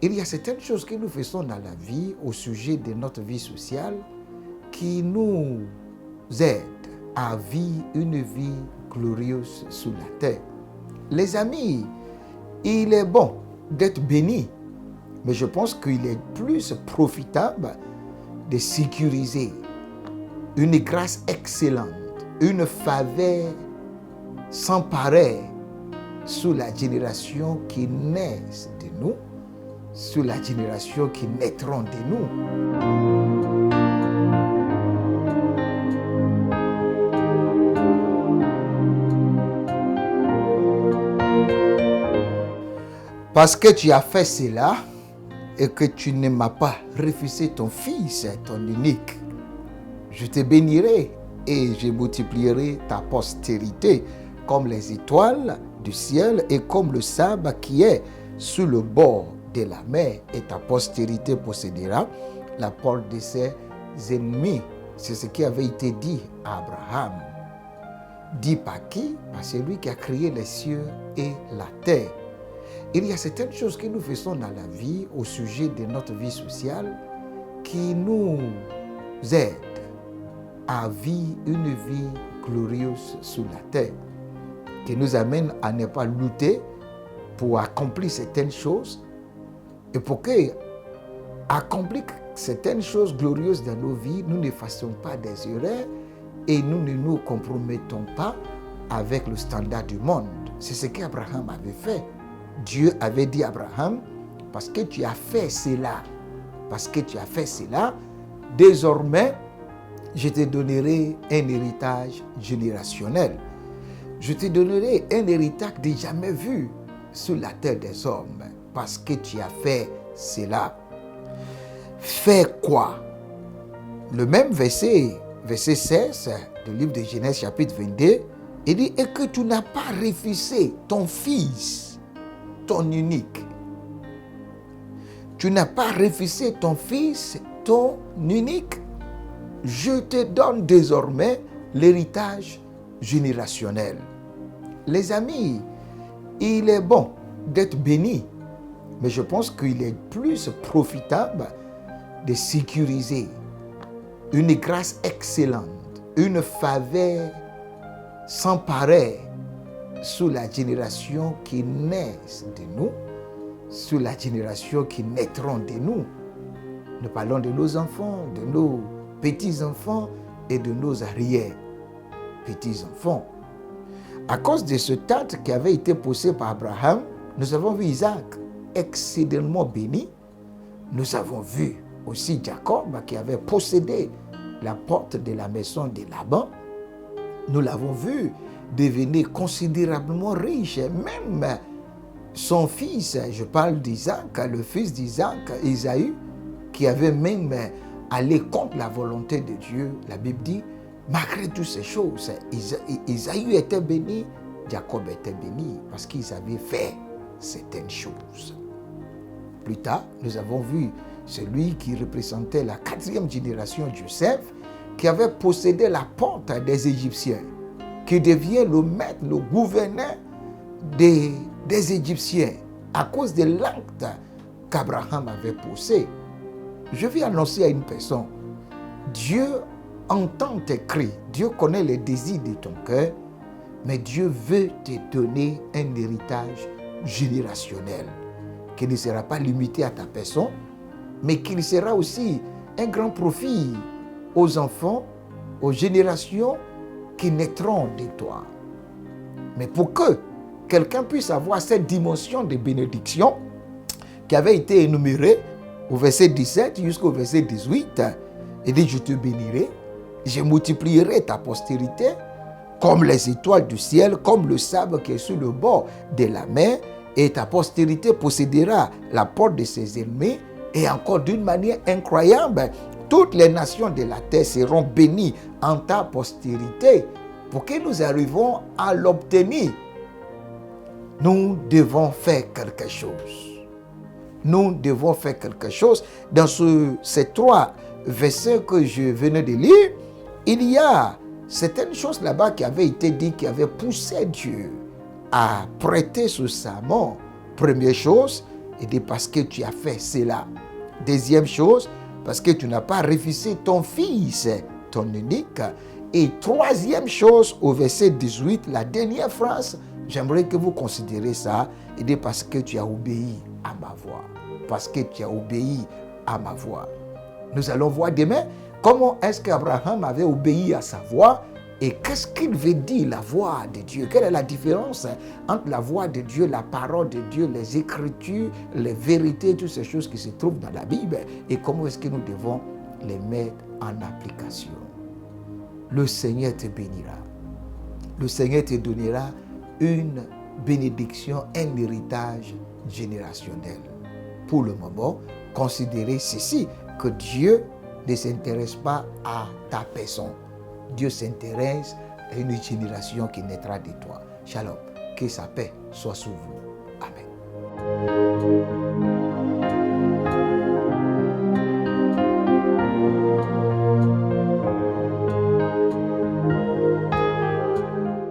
Il y a certaines choses que nous faisons dans la vie au sujet de notre vie sociale qui nous aident à vivre une vie glorieuse sur la terre. Les amis, il est bon d'être béni, mais je pense qu'il est plus profitable de sécuriser une grâce excellente, une faveur sans pareil sur la génération qui naît de nous, sur la génération qui naîtront de nous. Parce que tu as fait cela et que tu ne m'as pas refusé ton fils, ton unique, je te bénirai et je multiplierai ta postérité comme les étoiles du ciel et comme le sable qui est sur le bord de la mer, et ta postérité possédera la porte de ses ennemis. C'est ce qui avait été dit à Abraham. Dit par qui? Par celui qui a créé les cieux et la terre. Il y a certaines choses que nous faisons dans la vie au sujet de notre vie sociale qui nous aident à vivre une vie glorieuse sur la terre, qui nous amènent à ne pas lutter pour accomplir certaines choses, et pour que accomplir certaines choses glorieuses dans nos vies, nous ne fassions pas des erreurs et nous ne nous compromettons pas avec le standard du monde. C'est ce qu'Abraham avait fait. Dieu avait dit à Abraham, parce que tu as fait cela, désormais, je te donnerai un héritage générationnel. Je te donnerai un héritage de jamais vu sur la terre des hommes, parce que tu as fait cela. Fais quoi? Le même verset 16 du livre de Genèse chapitre 22, il dit, et que tu n'as pas refusé ton fils, ton unique. Tu n'as pas refusé ton fils, ton unique. Je te donne désormais l'héritage générationnel. Les amis, il est bon d'être béni, mais je pense qu'il est plus profitable de sécuriser une grâce excellente, une faveur sans pareil sur la génération qui naît de nous, sur la génération qui naîtront de nous. Nous parlons de nos enfants, de nos petits-enfants et de nos arrière-petits-enfants. À cause de ce tente qui avait été posé par Abraham, nous avons vu Isaac excédemment béni. Nous avons vu aussi Jacob qui avait possédé la porte de la maison de Laban. Nous l'avons vu devenir considérablement riche. Même son fils, je parle d'Isaac, le fils d'Isaac, Isaïe, qui avait même allé contre la volonté de Dieu. La Bible dit, malgré toutes ces choses, Isaïe était béni, Jacob était béni, parce qu'ils avaient fait certaines choses. Plus tard, nous avons vu celui qui représentait la 4e génération de Joseph, qui avait possédé la porte des Égyptiens, qui devient le maître, le gouverneur des Égyptiens, à cause de l'acte qu'Abraham avait posé. Je vais annoncer à une personne, Dieu entend tes cris, Dieu connaît les désirs de ton cœur, mais Dieu veut te donner un héritage générationnel qui ne sera pas limité à ta personne, mais qui sera aussi un grand profit aux enfants, aux générations qui naîtront de toi. Mais pour que quelqu'un puisse avoir cette dimension de bénédiction qui avait été énumérée au verset 17 jusqu'au verset 18, il dit, je te bénirai, je multiplierai ta postérité comme les étoiles du ciel, comme le sable qui est sur le bord de la mer, et ta postérité possédera la porte de ses ennemis. Et encore d'une manière incroyable, toutes les nations de la terre seront bénies en ta postérité. Pour que nous arrivions à l'obtenir, nous devons faire quelque chose. Nous devons faire quelque chose. Dans ces 3 versets que je venais de lire, il y a certaines choses là-bas qui avaient été dites, qui avaient poussé Dieu à prêter ce serment. Première chose, Et parce que tu as fait cela. Deuxième chose, parce que tu n'as pas refusé ton fils, ton unique. Et troisième chose, au verset 18, la dernière phrase, j'aimerais que vous considérez ça. Et parce que tu as obéi à ma voix. Parce que tu as obéi à ma voix. Nous allons voir demain comment est-ce qu'Abraham avait obéi à sa voix et qu'est-ce qu'il veut dire la voix de Dieu. Quelle est la différence entre la voix de Dieu, la parole de Dieu, les écritures, les vérités, toutes ces choses qui se trouvent dans la Bible et comment est-ce que nous devons les mettre en application. Le Seigneur te bénira. Le Seigneur te donnera une bénédiction, un héritage générationnel. Pour le moment, considérez ceci, que Dieu ne s'intéresse pas à ta personne. Dieu s'intéresse à une génération qui naîtra de toi. Shalom. Que sa paix soit sur vous. Amen.